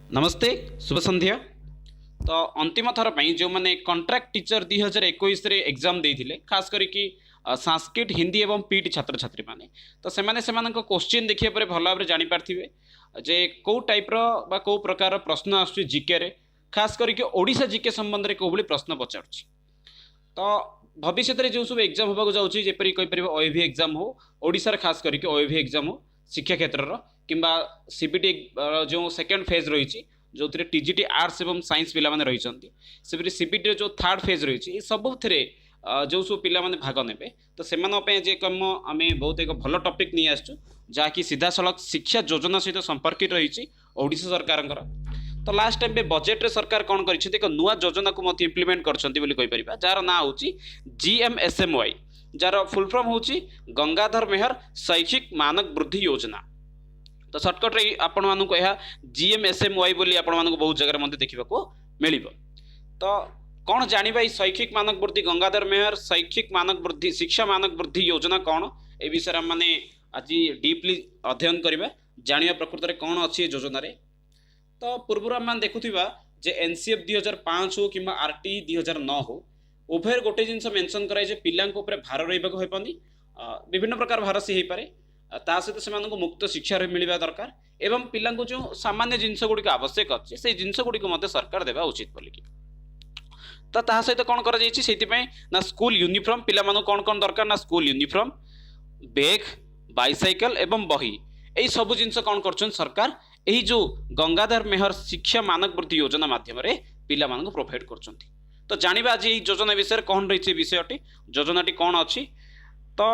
नमस्ते शुभ संध्या। तो अंतिम थर पर जो मैंने कंट्राक्ट टीचर 2021 एग्जाम देते खास करके संस्कृत हिंदी एवं पीटी छात्र छात्री मैंने तो से क्वेश्चन देखिए भल भाव में जापारे जे कौ टाइप्र बा कौ प्रकार प्रश्न आस जिके रे खास करके ओडिशा जिके संबंध में कौ प्रश्न पचार तो भविष्य में जो सब एग्जाम होगा जाऊँगी जपरी कहीपर ओएवी एग्जाम हो ओडिशार खास करके ओएवी एग्जाम हो शिक्षा क्षेत्र किंबा सीबीटी जो सेकेंड फेज रही जो टीजीटी आर्ट्स एवं साइंस पिला माने रही से सीबीटी जो थर्ड फेज रही सब जो सब पिला माने भाग ने तो से जे कम आम बहुत एक भल टपिक नहीं आसचु जहाँकि सीधा सड़क शिक्षा योजना सहित संपर्कित रही ओडिशा सरकार तो लास्ट टाइम बजेट रे सरकार कौन कर नुआ योजना को इम्प्लीमेंट कर जार ना हूँ जीएमएसएमवाई जार फुल फॉर्म हूँ गंगाधर मेहर शैक्षिक मानक वृद्धि योजना। तो सर्टकट रे आपण मानक यह जीएमएसएमवाई बोली आपण मानक बहुत जगह देखा मिल तो कौन जाना शैक्षिक मानक वृद्धि गंगाधर मेहर शैक्षिक मानक वृद्धि शिक्षा मानक वृद्धि योजना कौन ए विषय आम मैंने आज डीपली अध्ययन करवा जाना प्रकृत में कौन अच्छी योजना रे। तो पूर्व आम देखुवा जे एनसीएफ 2005 हो कि आरटी 2009 हो उभय गोटे जिन मेनसन कराए पिला भार रहा विभिन्न प्रकार भार सी हो पाए ता सहित से मुक्त शिक्षा मिलवा दरकार एवं पिला जो सामान्य जिनस गुड़िक आवश्यक अच्छे से जिनस गुड़िक सरकार देवा उचित बोलिकी तो ता सहित कौन कर स्कूल यूनिफॉर्म पिला कौन कौन दरकार ना स्कूल यूनिफॉर्म बैग बाइसाइकल एवं बही यही सब जिनस कौन कर सरकार यही जो गंगाधर मेहर शिक्षा मानक वृद्धि योजना माध्यम पिला प्रोवाइड कर तो जानिबा आज ये योजना विषय कौन रही विषयटी योजनाटी कौन अच्छी। तो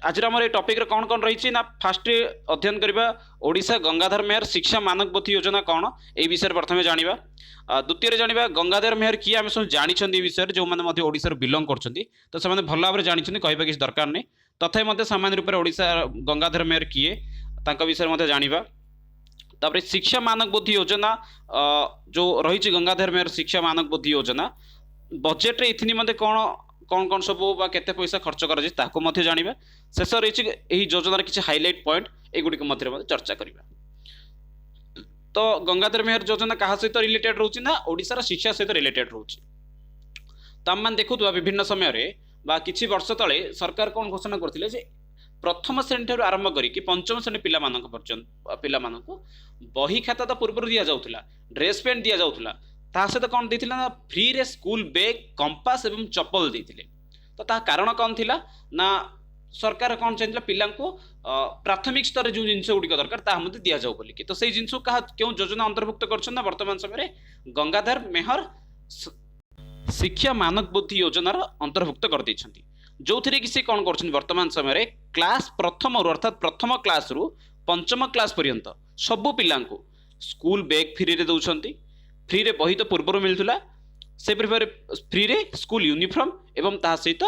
आज आम टॉपिक रे कौन कौन रही ना फास्ट अध्ययन करबा ओडिशा गंगाधर मेहर शिक्षा मानक वृद्धि योजना कौन ए विषय प्रथम जानिबा द्वितीय जानिबा गंगाधर मेहर किए आम सब जानी विषय जो मैंने ओडिशा बिलोंग कर तो से भल भाव में जानी कहवा किसी दरकार नहीं तथापि सामान्य रूप से ओडिशा गंगाधर मेहर किए विषय जानिबा तापर शिक्षा मानक वृद्धि योजना जो रही गंगाधर मेहर शिक्षा मानक वृद्धि योजना बजेट रे इथि मध्य कौन कौन कौन सब केते पैसा खर्च कर जानिबा शेष रही यही योजनार किसी हाइलाइट पॉइंट एगुड़िक मध्य चर्चा करबा। तो गंगाधर मेहर योजना क्या सहित रिलेटेड रोची ना ओडिशार शिक्षा सहित रिलेटेड रोची। तो आम देखुवा विभिन्न समय किछि वर्ष तले सरकार कौन घोषणा करथिले प्रथम श्रेणी ठार आरंभ करके पंचम श्रेणी पिला बही खाता तो पूर्व दि जाऊला ड्रेस पैंट दि जाऊला सहित कौन देथिला ना फ्री रे स्कूल बैग कंपास एवं चप्पल देथिले। तो ता कारण कौन थिला ना सरकार कौन चाहिए पिला प्राथमिक स्तर जो जिनस गुड़िक दरकार ता मध्य दि जाऊ बोलिकी तो से जिनस क्यों योजना अंतर्भुक्त कर वर्तमान समय गंगाधर मेहर शिक्षा मानक वृद्धि योजनार अंतर्भुक्त कर देछंती जो थी कि सी कौन कर वर्तमान समय क्लास प्रथम अर्थात प्रथम क्लास रु पंचम क्लास पर्यंत सबू पिला स्कूल बैग फ्री रे दौरान फ्री रे बही तो पूर्व मिलूला से फ्री रे स्कूल यूनिफॉर्म एवं ता सहित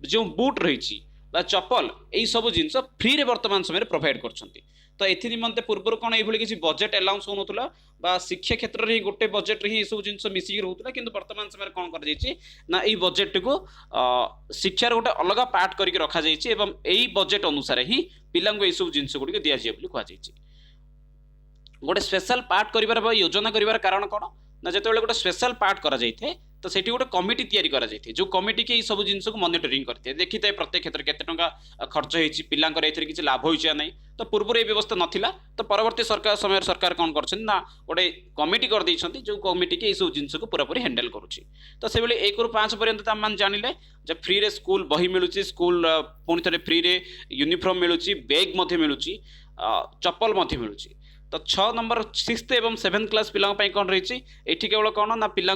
जो बूट रही चप्पल यही सब जिनस फ्री रे वर्तमान समय प्रोवाइड कर तो ये निमंते पूर्व कौन ये किसी बजेट अलाउंस होना शिक्षा क्षेत्र में गोटे बजेट रे सब जिन मिसिक रोला कि वर्तमान समय कौन कर बजेट को शिक्षार गोटे अलग पार्ट करके रखा यही बजेट अनुसार ही पिला सब जिन गुड़िक दि जाए कहुई गोटे स्पेशल पार्ट कर योजना कर कारण कौन ना जो गोटे स्पेशल पार्ट कर तो सेठी गोटे कमिटी तैयारी करा जाइए जो कमिटी के सब जिन को मॉनिटरिंग करते देखी था प्रत्येक क्षेत्र केते टंका खर्च होती पिला किसी लाभ होना नहीं तो पूर्व ये व्यवस्था नाला तो परवर्ती सरकार समय सरकार कौन कर गोटे कमिटी कर जो कमिटी के सब जिन को पूरापूरी हैंडल करुच्ची। तो से 1 ରୁ 5 पर्यंत आम जानिले जब फ्री रे स्कूल बही मिलूँ स्कूल पुणी थे फ्री रे यूनिफॉर्म मिलूँ बैग मिलूँ चप्पल मिलूँ। तो 6 नंबर 6th एवं 7th क्लास पिला कौन रही ये केवल कौन ना पिला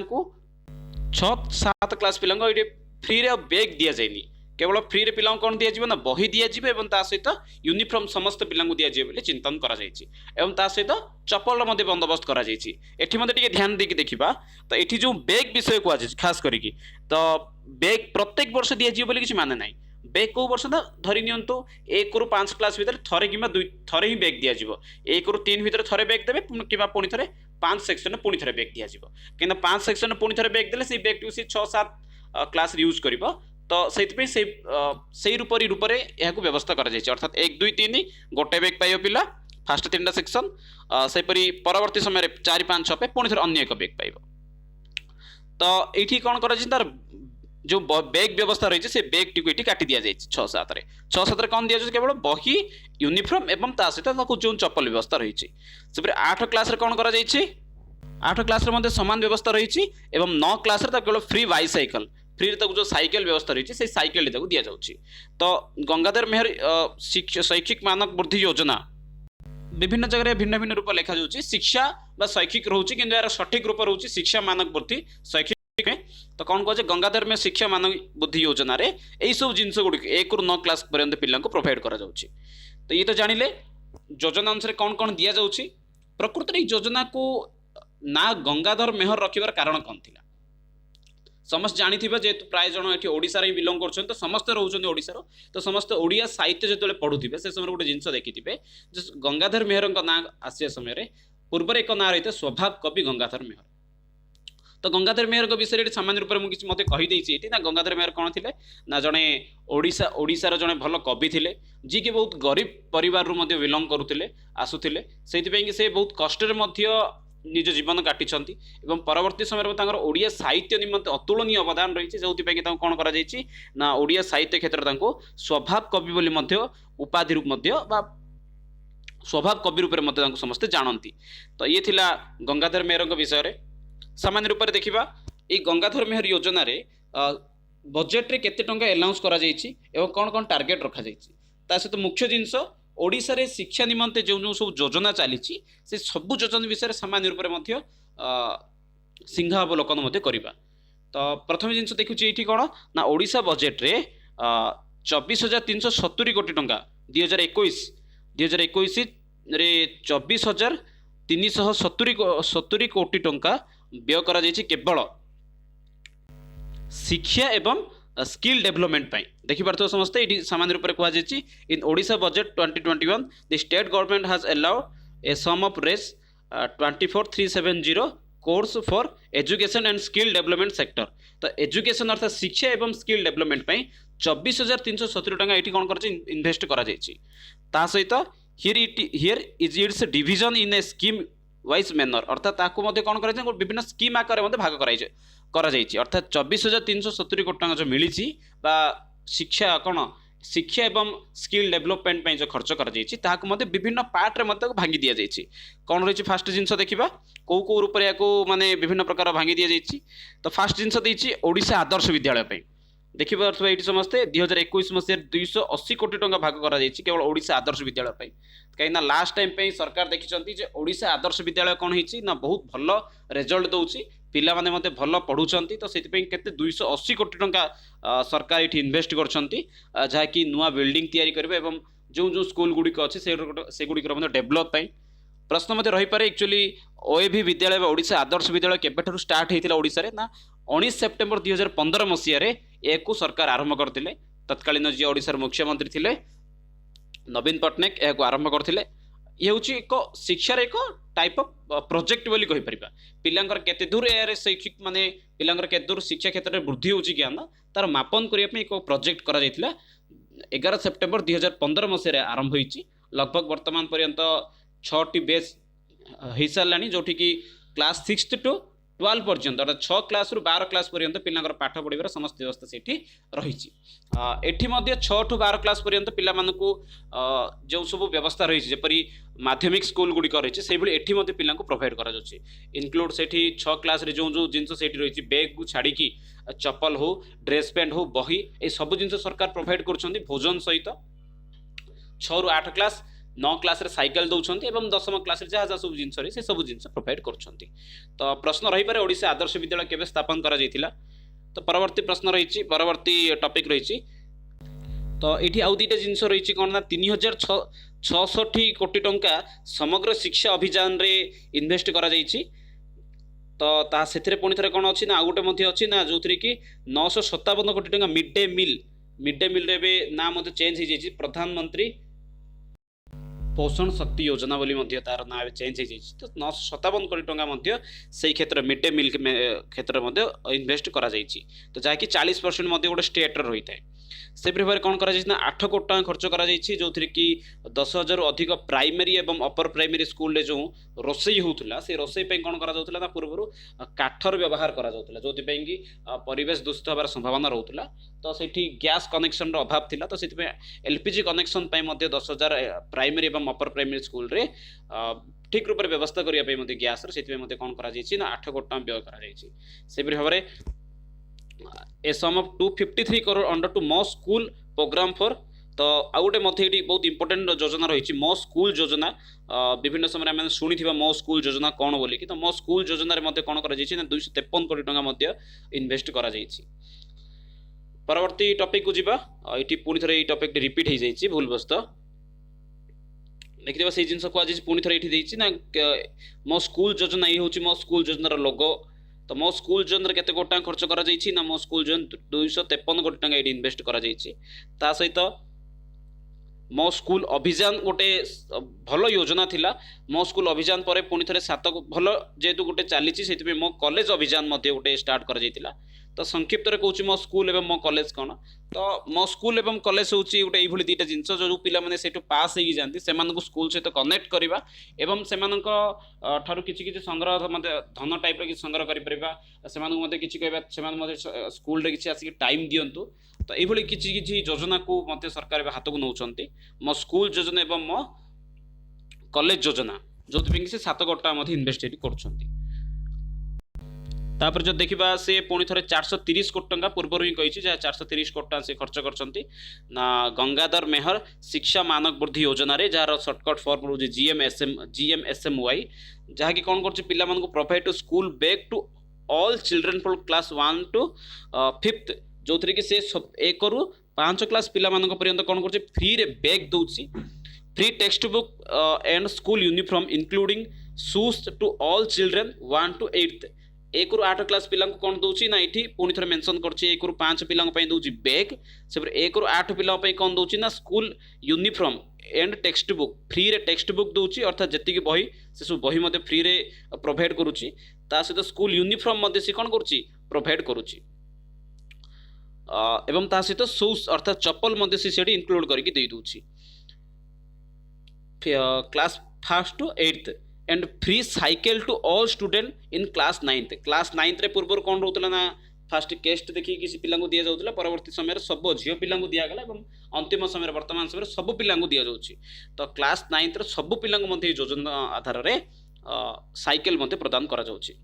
6-7 क्लास पिला ये फ्री रे बैग दि जाए केवल फ्री रे पिला कौन दि ना बही दि सहित यूनिफॉर्म समस्त पिला दि जाए चिंतन कर सहित चप्पल बंदोबस्त कर ध्यान देकी देखा। तो ये जो बैग विषय कहुए खास करके तो बैग प्रत्येक वर्ष दि जाए किसी माने ना बैग कौ वर्ष ना धरी नियंतु 1 ରୁ 5 क्लास भितर थरे कि थरे ही बैग दि जाए 1 ରୁ 3 भितर थरे बैग देवे कि पुणी थे 5 सेक्शन पुणी थे बैग दि जाए कि 5 सेक्शन पुणी थे बैग देले से बैग टू सी 6-7 क्लास यूज कर तो से रूप यह व्यवस्था कर अर्थात 1 2 3 गोटे बैग पाइब पिला फास्ट 3टा सेक्शन सेपरी परवर्ती समय 4-5-6 पे पुणी थे अन्य एक बैग पाइब। तो ये कौन कर तार जो बैग व्यवस्था रही है बैग टी ये काटी दि जाए 6-7 कौन दि केवल बही यूनिफॉर्म एवं ता सहित जो चप्पल व्यवस्था रही है। 8 क्लास कौन कर 8 क्लास सामान व्यवस्था रही है 9 क्लास केवल फ्री बाइसाइकल फ्री जो साइकेल व्यवस्था रही है साइकेल दि जाऊँगी। तो गंगाधर मेहर शैक्षिक मानक वृद्धि योजना विभिन्न जगह भिन्न भिन्न रूप लिखा जाऊँगी शिक्षा बा शैक्षिक रोचे कि यार सठिक रूप रोचे शिक्षा मानक वृद्धि शैक्षिक में। तो कौन कहे गंगाधर में शिक्षा मानक बुद्धि योजना रे यही सब जिनस गुड़ 1 ରୁ 9 क्लास पर्यंत पिला प्रोवाइड करा जाउछि। तो ये तो जानिले योजना अनुसार कौन कौन दि जाउछि। प्रकृति योजना को ना गंगाधर मेहर रखिबार कारण कौन थिला समस्त जानी जेहेतु प्राय जन ये ओडिशा रे बिलोंग कर तो समस्त रोचंदी ओडिशार तो समस्त ओडिया साहित्य जो पढ़ुवे से समय गोटे जिनस देखिथे गंगाधर मेहर ना आसिया समय पूर्व एक ना रही स्वभाव कवि गंगाधर मेहर। तो गंगाधर मेहर विषय सामान्य रूप में मुझे मत कहीदेसी ना गंगाधर मेहर कौन थे ना जड़े ओडिशार जड़े भल कवि थे जी कि बहुत गरीब परिवार बिलोंग करुले आसुले से बहुत कष्ट निज जीवन काटी परवर्ती समय ओडिया साहित्य निमंते अतुलनीय अवदान रही है जो कौन कर ना ओडिया साहित्य क्षेत्र स्वभाव कवि बोली उपाधि स्वभाव कवि रूप में समस्ते जानती। तो ये थिला गंगाधर मेहर विषय सामान्य रूप से देखा ये गंगाधर मेहर योजना रे बजेट रे केते टंका अलाउंस करा जायछि एवं कौन कौन टार्गेट रखा जायछि ता सहित मुख्य जिनस ओडिशा रे शिक्षा निमंते जो जो सब योजना चली से सबु योजना विषय सामान्य रूप में सिंहावलोकन करवा। तो प्रथम जिनस देखुची ये कौन ना ओडिशा बजेट रे 24,370 कोटी टंका 2021 रे 24,370 कोटी टंका व्यय करा जायछि केवल शिक्षा एवं स्किल डेवलपमेंट पाई। देखि पारथो समस्त ये सामान्य रूप में कहुई in Odisha budget 2021 the state government has allowed a sum of रेस 24,370 crores for education and skill development sector. तो एजुकेशन अर्थात शिक्षा एवं स्किल डेवलपमेंट पाई 24,370 टंका ये कौन कर इन्वेस्ट करा जायछि। ता सहित here is it's division in A scheme wise manner अर्थात कौन कर विभिन्न स्कीम आकार भाग कर अर्थात 24,370 कोटी टंका जो मिली शिक्षा कौन शिक्षा एवं स्किल डेवलपमेंट जो खर्च कर विभिन्न पार्ट रे भांगी दि जाए। कौन रही फास्ट जिनस देखा कौ कौ रूप माने विभिन्न प्रकार भांगी दि जाए। तो फास्ट जिनस देती ओडिशा आदर्श विद्यालय देखिए ये समस्ते 2021 मसीह 280 कोटी टंका भाग कर केवल ओडिशा आदर्श विद्यालय कहीं लास्ट टाइम सरकार देखिं ओडिशा आदर्श विद्यालय कौन होती ना बहुत भल रिजल्ट दौर पिला माने मते भल पढ़ुचंती। तो सेति केते 280 कोटी टंका सरकार ये इन्वेस्ट कर जहाँकि नुआ बिल्डिंग तैयारी करेंगे एवं जो जो स्कूल गुड़िक अच्छे से गुड़िकर डेभलप प्रश्न मत रही पारे एक्चुअली ओएवी विद्यालय ओडिशा आदर्श विद्यालय केबेठारु स्टार्ट होता ओडिशा रे ना 19 सेप्टेम्बर 2015 मसीह एक सरकार आरंभ करते तत्कालीन जी ओडिशार मुख्यमंत्री थे नवीन पट्टनायक यह आरंभ करते। ये हूँ एक शिक्षार एक टाइप ऑफ प्रोजेक्ट बोली कहि परिबा पिलांकर केते दूर ए शैक्षिक माने पिलांकर केते दूर शिक्षा क्षेत्र में वृद्धि होची ज्ञान तार मापन करिया एक प्रोजेक्ट करा जायतिला 11 सेप्टेम्बर 2015 मसीह आरंभ होईची लगभग वर्तमान पर्यंत 6टी बेच हो सारानी जो कि क्लास 6 टू 12 पर्यंत अर्थात 6 क्लास रु 12 क्लास पर्यंत पिलांकर पाठ पढ़ार समस्त व्यवस्था से रही 6 टू 12 क्लास पर्यंत पिला मानकु जो सब व्यवस्था रही जेपरी माध्यमिक स्कूल गुड़िक रही से एठी मते पिला प्रोवाइड करा जाउछि इनक्लूड सेठी 6 क्लास रे जो जो जिनस सेठी रही बैग को छाड़ी चप्पल हो ड्रेस पैंट हो बही ए सब जिनस सरकार प्रोवाइड करछन्ती भोजन सहित 6 रु 8 क्लास 9 क्लास रे साइकेल दौरान एवं 10वीं क्लास रे जहाँ जहाँ सब जिनस से सब जिनस प्रोवाइड करछन्ती। तो प्रश्न रही पारे ओडिशा आदर्श विद्यालय केबे स्थापन करा जायतिला। तो परवर्ती प्रश्न रही परवर्ती टॉपिक रही तो ये आउ दुईटा जिनस रही कौन ना 3,660 कोटी टंका समग्र शिक्षा अभियान रे इन्वेस्ट करा जायछि। तो ता सेथिरे पुणी थे कौन अच्छी ना आउ गोटे अच्छी ना जो थी कि 957 कोटी टंका मिड डे मिल रे ना चेंज हो जाए प्रधानमंत्री पोषण शक्ति योजना बोली तार ना चेंज हो जाए। तो 957 कोटी टंका से क्षेत्र मिड डे मिल क्षेत्र में इन्वेस्ट करा जायछि। तो जहाँकि 40% गोटे स्टेट रही है से भाव कौन कर 8 कोटी टका खर्च कर जो कि 10,000 अधिक प्राइमरी एवं अपर प्राइमरी स्कूल जो रोसई होता से रोसई कौन कर पूर्व काठर व्यवहार कर जो कि परिवेश दूषित होवार संभावना रोला तो से गैस कनेक्शन अभाव था तो से एलपीजी कनेक्शन 10,000 प्राइमरी एवं अपर प्राइमरी स्कूल रे ठीक रूप से व्यवस्था करने गैस से कौन कर 8 कोटी टका व्यय कर भाव ए sum of 253 crore under to मो स्कूल प्रोग्राम फॉर तो आउ गोटे बहुत इंपोर्टेंट योजना रही मो स्कूल योजना विभिन्न समय आम शुणी मो स्कूल योजना कौन बोली कि तो मो स्कूल योजना कौन कर 253 कोटी टका इन्वेस्ट कर परवर्ती टॉपिक को जीवा ये पुणी थे टॉपिक रिपीट हो जाए भूलवस्त देखिए से जिन को आज पुणी थे ये ना मो स्कूल योजना ये हूँ मो स्कूल योजनार लोगो तो मो स्कूल योजना केते कोटी टका खर्च करा जाइछि ना मो स्कूल योजना 253 कोटी टका ये इन्वेस्ट करा जाइछि ता सहित मो स्कूल अभियान गोटे भल योजना थिला मो स्कूल अभियान पर पुणी थे 7 भल जेहेतु गोटे चली से मो कॉलेज अभियान गोटे स्टार्ट कर जाइतिला तो संक्षिप्त रे कहूँ मो स्कूल एवं मो कॉलेज कौन तो मो स्कूल एवं कॉलेज हूँ गोटे ये दुईटा जिनस जो पिला से पास हो जाती से स्कूल सहित कनेक्ट करवा एवं से किसी संग्रह धन टाइप किसी संग्रह कर किसी कहवा स्कूल किसी आसिक टाइम दिंतु तो ये किसी योजना को मत सरकार हाथ को नौ मो स्कूल योजना एवं मो कॉलेज योजना जो से 7 कोटी टका इन्वेस्ट कर तापर जो देखा से पुणी थे 430 कोटी टका पूर्व ही कही 430 कोटी टका से खर्च कर गंगाधर मेहर शिक्षा मानक वृद्धि योजना रे जार सर्टकट फॉर्म रोज GMSMY जहाँकि कौन कर पिला provide to school bag to all children from class 1 to 5th जो थी कि से 1 रू 5 क्लास पिला पर्यंत कौन कर फ्री रे बैग दूसरी free text book and school uniform including shoes to all children 1 to 8th 1 ରୁ 8 क्लास पिला कौन दूसरी ना ये पुणी थे मेंशन कर 1 ରୁ 5 पिला दूसरी बैग से 1 ରୁ 8 पिला कौन दूसरी ना school uniform and text book free रे टेक्स्ट बुक दूसरी अर्थात जी बही से सब बही मत फ्री रे प्रोवाइड करुच्ची सहित स्कूल यूनिफॉर्म सी कौन करुच्ची प्रोवाइड करुच्ची एवं ता सहित शूज अर्थात चप्पल सी इंक्लूड करके दे दूची class 1st to 8th and free cycle to all student in class 9th रे पूर्व कौन रोला ना फास्ट टेस्ट देखिए किसी पिला दि जाऊला परवर्ती समय सब झील पिला दिगला और अंतिम समय वर्तमान समय सब पिला दि जाऊँगी तो क्लास 9th रे सब पिला योजना आधार रे साइकिल प्रदान करा जाउछि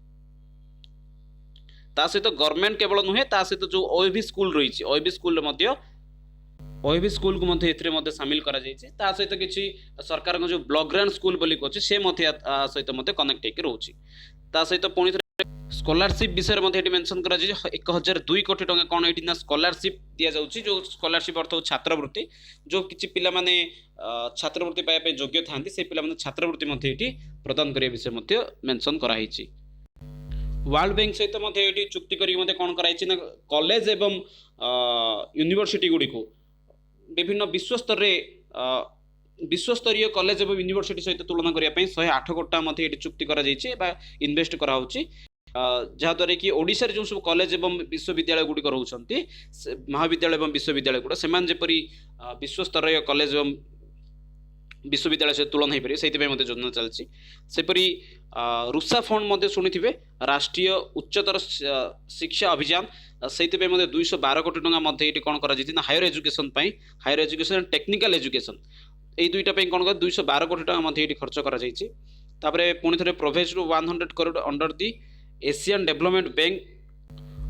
ता सहित गवर्नमेंट केवल नुहे ता सहित जो OAV स्कूल रही OAV स्कूल OAV स्कूल को सामिल करा सहित किसी सरकार जो ब्लॉक ग्रांट स्कूल बोली कहूँ से सहित कनेक्ट होकर रोचे सहित पुणी स्कॉलरशिप विषय में मेंशन कर 1,002 कोटी टका कौन ये ना स्कॉलरशिप दि जाऊँगी जो स्कॉलरशिप अर्थ छात्रवृत्ति जो किसी पिला माने छात्रवृत्ति पाइबा योग्य था से पिला छात्रवृत्ति प्रदान करने विषय मेंशन कराई वर्ल्ड बैंक सहित ये चुक्ति करके कौन कराई ना कॉलेज एवं यूनिवर्सिटी गुड़ी को विभिन्न विश्वस्तरीय कॉलेज एवं यूनिवर्सिटी सहित तुलना करने 108 कोटी टका ये चुक्ति करा इन्वेस्ट कराऊँगी जहाँद्वारा कि ओडिशा जो सब कॉलेज एवं विश्वविद्यालय गुड़िक रोचे महाविद्यालय एवं विश्वविद्यालय गुड़ा से जपरी विश्वस्तरीय कॉलेज एवं विश्वविद्यालय से तुलन हो पारे से योजना चलती सेपरी रुषा फंड शुणी राष्ट्रीय उच्चतर शिक्षा अभियान से 212 कोटी टका ये कौन कर higher education higher education technical education ये दुईटा कौन कर 212 कोटी टका ये खर्च कर पुणी थे provide 100 crore under the Asian development bank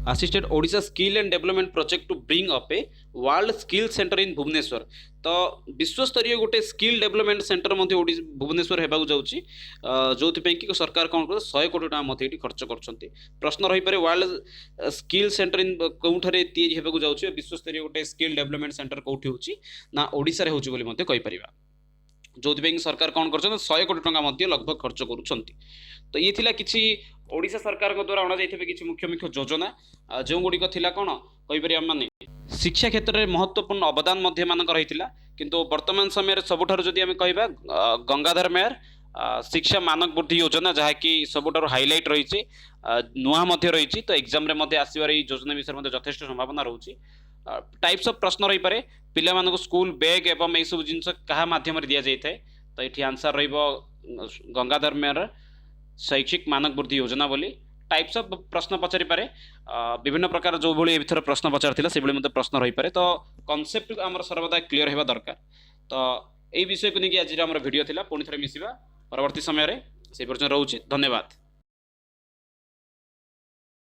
assisted Odisha skill and development project to bring up a world skill centre in Bhubaneswar तो विश्वस्तरीय गोटे स्किल डेवलपमेंट सेंटर भुवनेश्वर होगा जाऊँगी जो कि सरकार कौन कर 100 कोटी टका ये खर्च कर प्रश्न रही पारे वर्ल्ड स्किल सेंटर इन कौटे होगा जाऊँगी विश्वस्तरीय गोटे स्किल डेवलपमेंट सेंटर कौटी होची ना ओडिशा रे होची बोली मते कहि परिबा जो सरकार कौन कर 100 कोटी टका लगभग खर्च करुँच तो ये थिला किछि ओडिशा सरकार द्वारा अणा जाइथिबे किछि मुख्य मुख्य योजना जो गुड़िक थिला कौन कहीपर आम मैंने शिक्षा क्षेत्र में महत्वपूर्ण अवदान मानक रही किंतु वर्तमान समय सबुठार जदि आम कहबा गंगाधर मेहर शिक्षा मानक वृद्धि योजना जहाँकि सबुठार हाइलाइट रही नुआ रही तो एग्जाम रे आसबार योजना विषय में यथेष्ट संभावना रोचे टाइप्स ऑफ प्रश्न रही पारे पिला मानको स्कूल बैग एवं ए सब जिनस कहा माध्यम रे दिया जाय थाए तो एठी आंसर रहइबो गंगाधर मेहर शैक्षिक मानक वृद्धि योजना बोली टाइप्स ऑफ प्रश्न पचारि पारे विभिन्न प्रकार जो भली एथर प्रश्न पचार से मते प्रश्न रही पारे तो कॉन्सेप्ट आमर सर्वदा क्लियर हेबा दरकार तो এই বিষয় को लेकिन आज आम वीडियो थिला पुणी थे मिसिबा परवर्ती समय रे से पर्यंत रहउछि धन्यवाद।